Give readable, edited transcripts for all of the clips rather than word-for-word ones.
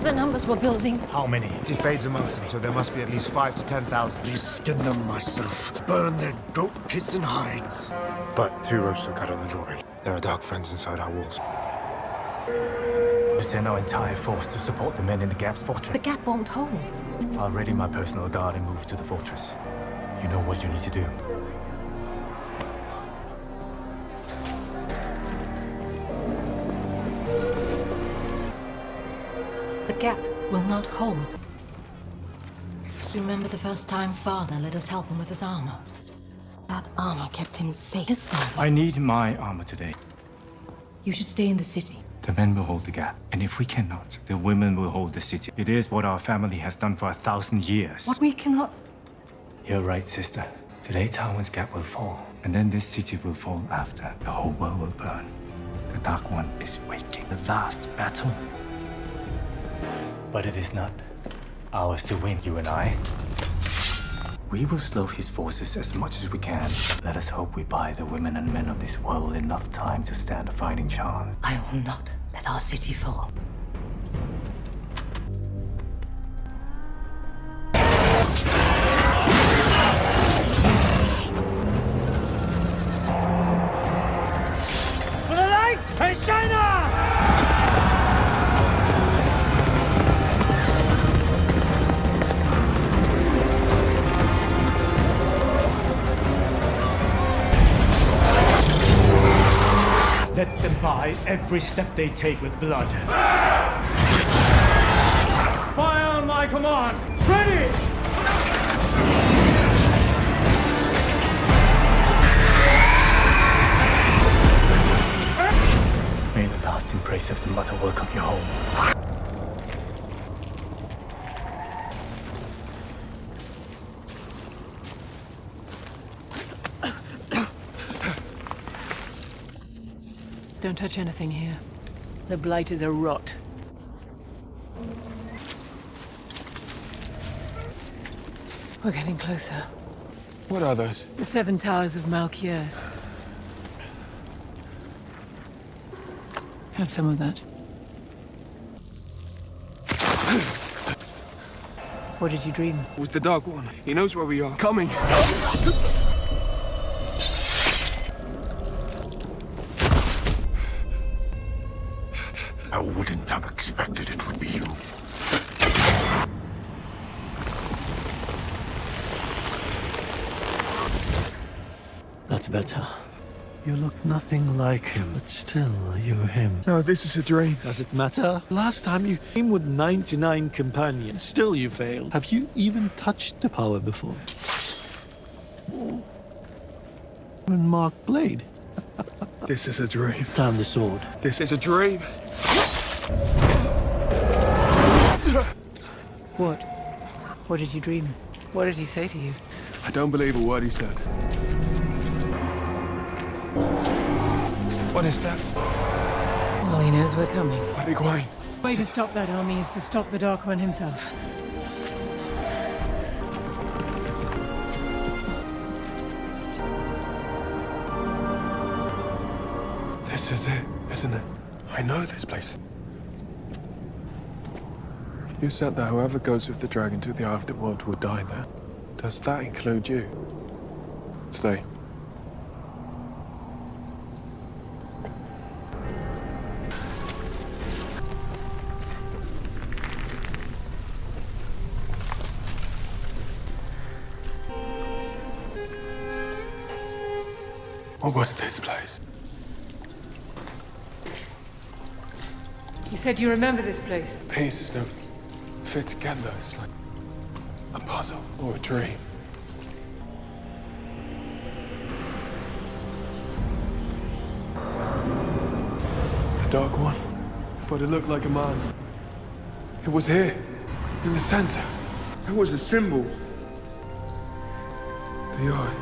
the numbers we're building. How many? He fades amongst them, so there must be at least 5 to 10,000. Please skin them myself. Burn their goat piss and hides. But 3 ropes are cut on the drawing. There are dark friends inside our walls. Send our entire force to support the men in the Gap's fortress. The Gap won't hold. I'll ready my personal guard and move to the fortress. You know what you need to do. The Gap will not hold. Remember the first time Father let us help him with his armor? That armor kept him safe. His father. I need my armor today. You should stay in the city. The men will hold the Gap, and if we cannot, the women will hold the city. It is what our family has done for 1,000 years. What we cannot... You're right, sister. Today, Tywin's Gap will fall, and then this city will fall after. The whole world will burn. The Dark One is waking. The last battle. But it is not ours to win, you and I. We will slow his forces as much as we can. Let us hope we buy the women and men of this world enough time to stand a fighting chance. I will not let our city fall. For the light and shiner! Let them buy every step they take with blood. Fire on my command! Ready! May the last embrace of the mother welcome you home. Don't touch anything here. The blighters are rot. We're getting closer. What are those? The 7 towers of Malkier. Have some of that. What did you dream? It was the Dark One. He knows where we are. Coming! I wouldn't have expected it would be you. That's better. You look nothing like him, but still, you're him. No, this is a dream. Does it matter? Last time you came with 99 companions. Still you failed. Have you even touched the power before? And Mark Blade. This is a dream. Down the sword. This is a dream. What? What did you dream? What did he say to you? I don't believe a word he said. What is that? Well, he knows we're coming. Where are they going? Way to stop that army is to stop the Dark One himself. This is it, isn't it? I know this place. You said that whoever goes with the dragon to the afterworld will die there. Does that include you? Stay. What was this place? You said you remember this place. Pieces don't fit together. It's like a puzzle or a dream. The Dark One. But it looked like a man. It was here, in the center. It was a symbol. The eye.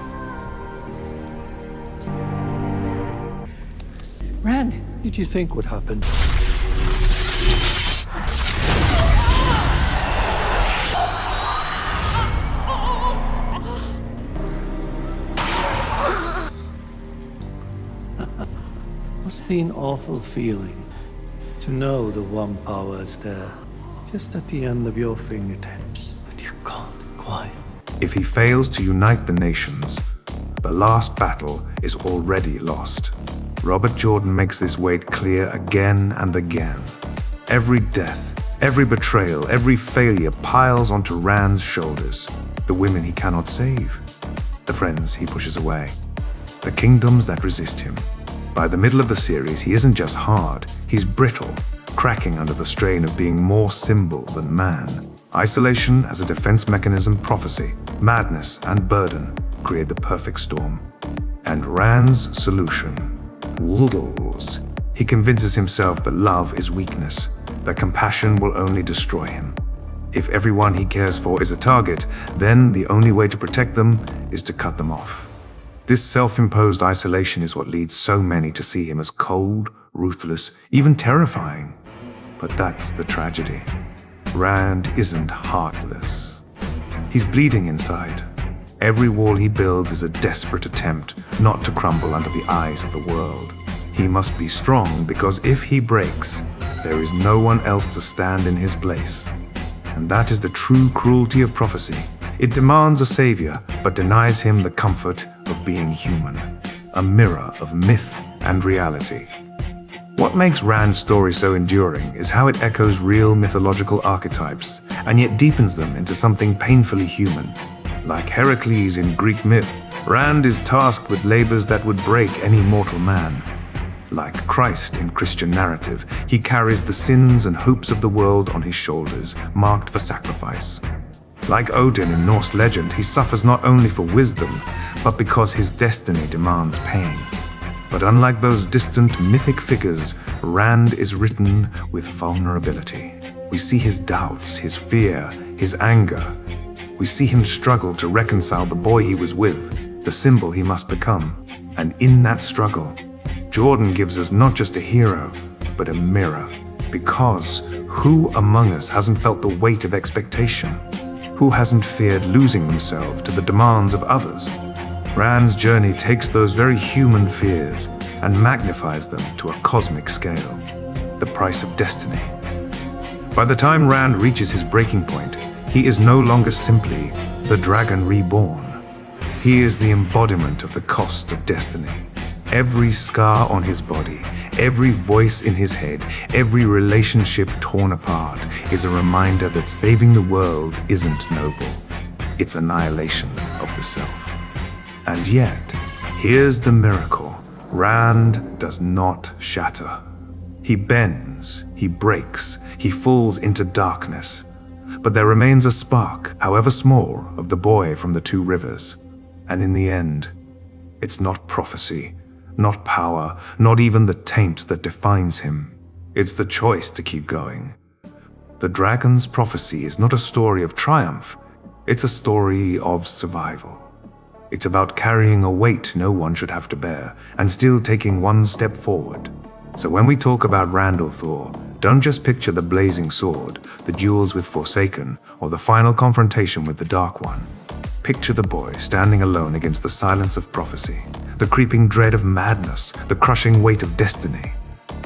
Rand! What did you think would happen? Must be an awful feeling to know the one power is there, just at the end of your fingertips. But you can't quite. If he fails to unite the nations, the last battle is already lost. Robert Jordan makes this weight clear again and again. Every death, every betrayal, every failure piles onto Rand's shoulders. The women he cannot save, the friends he pushes away, the kingdoms that resist him. By the middle of the series, he isn't just hard, he's brittle, cracking under the strain of being more symbol than man. Isolation as a defense mechanism, prophecy, madness, and burden create the perfect storm. And Rand's solution: Wolves. He convinces himself that love is weakness, that compassion will only destroy him. If everyone he cares for is a target, then the only way to protect them is to cut them off. This self-imposed isolation is what leads so many to see him as cold, ruthless, even terrifying. But that's the tragedy. Rand isn't heartless. He's bleeding inside. Every wall he builds is a desperate attempt not to crumble under the eyes of the world. He must be strong because if he breaks, there is no one else to stand in his place. And that is the true cruelty of prophecy. It demands a savior, but denies him the comfort of being human, a mirror of myth and reality. What makes Rand's story so enduring is how it echoes real mythological archetypes, and yet deepens them into something painfully human. Like Heracles in Greek myth, Rand is tasked with labors that would break any mortal man. Like Christ in Christian narrative, he carries the sins and hopes of the world on his shoulders, marked for sacrifice. Like Odin in Norse legend, he suffers not only for wisdom, but because his destiny demands pain. But unlike those distant mythic figures, Rand is written with vulnerability. We see his doubts, his fear, his anger. We see him struggle to reconcile the boy he was with, the symbol he must become. And in that struggle, Jordan gives us not just a hero, but a mirror. Because who among us hasn't felt the weight of expectation? Who hasn't feared losing themselves to the demands of others? Rand's journey takes those very human fears and magnifies them to a cosmic scale. The price of destiny. By the time Rand reaches his breaking point, he is no longer simply the dragon reborn. He is the embodiment of the cost of destiny. Every scar on his body, every voice in his head, every relationship torn apart is a reminder that saving the world isn't noble. It's annihilation of the self. And yet, here's the miracle. Rand does not shatter. He bends, he breaks, he falls into darkness. But there remains a spark, however small, of the boy from the two rivers. And in the end, it's not prophecy, not power, not even the taint that defines him. It's the choice to keep going. The dragon's prophecy is not a story of triumph, it's a story of survival. It's about carrying a weight no one should have to bear, and still taking one step forward. So when we talk about Rand al'Thor, don't just picture the blazing sword, the duels with Forsaken, or the final confrontation with the Dark One. Picture the boy standing alone against the silence of prophecy, the creeping dread of madness, the crushing weight of destiny.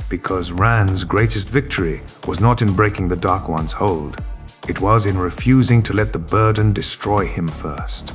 Because Rand's greatest victory was not in breaking the Dark One's hold, it was in refusing to let the burden destroy him first.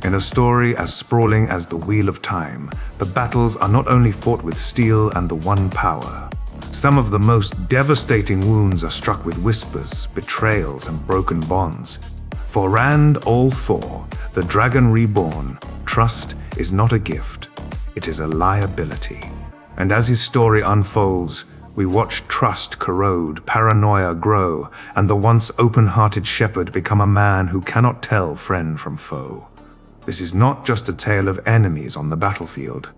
In a story as sprawling as the Wheel of Time, the battles are not only fought with steel and the one power. Some of the most devastating wounds are struck with whispers, betrayals, and broken bonds. For Rand al'Thor, the Dragon Reborn, trust is not a gift, it is a liability. And as his story unfolds, we watch trust corrode, paranoia grow, and the once open-hearted shepherd become a man who cannot tell friend from foe. This is not just a tale of enemies on the battlefield.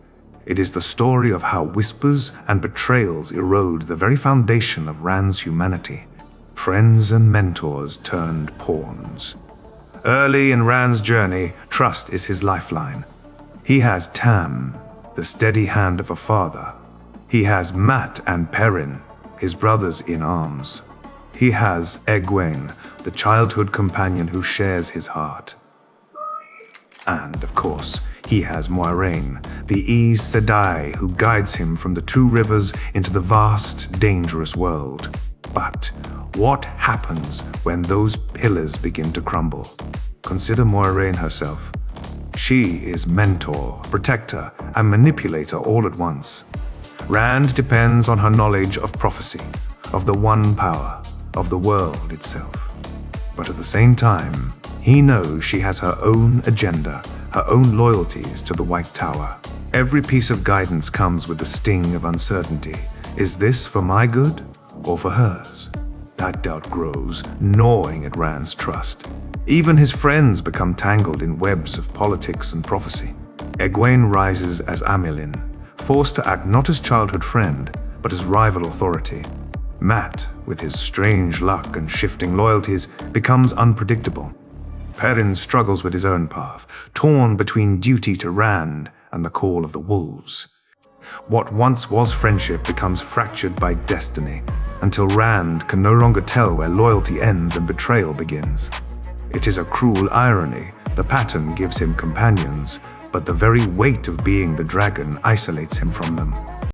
It is the story of how whispers and betrayals erode the very foundation of Rand's humanity. Friends and mentors turned pawns. Early in Rand's journey, trust is his lifeline. He has Tam, the steady hand of a father. He has Mat and Perrin, his brothers in arms. He has Egwene, the childhood companion who shares his heart. And, of course, he has Moiraine, the Aes Sedai who guides him from the two rivers into the vast, dangerous world. But What happens when those pillars begin to crumble? Consider Moiraine herself. She is mentor, protector, and manipulator all at once. Rand depends on her knowledge of prophecy, of the One Power, of the world itself. But at the same time, he knows she has her own agenda, her own loyalties to the White Tower. Every piece of guidance comes with the sting of uncertainty. Is this for my good or for hers? That doubt grows, gnawing at Rand's trust. Even his friends become tangled in webs of politics and prophecy. Egwene rises as Amyrlin, forced to act not as childhood friend, but as rival authority. Mat, with his strange luck and shifting loyalties, becomes unpredictable. Perrin struggles with his own path, torn between duty to Rand and the call of the wolves. What once was friendship becomes fractured by destiny, until Rand can no longer tell where loyalty ends and betrayal begins. It is a cruel irony. The pattern gives him companions, but the very weight of being the dragon isolates him from them.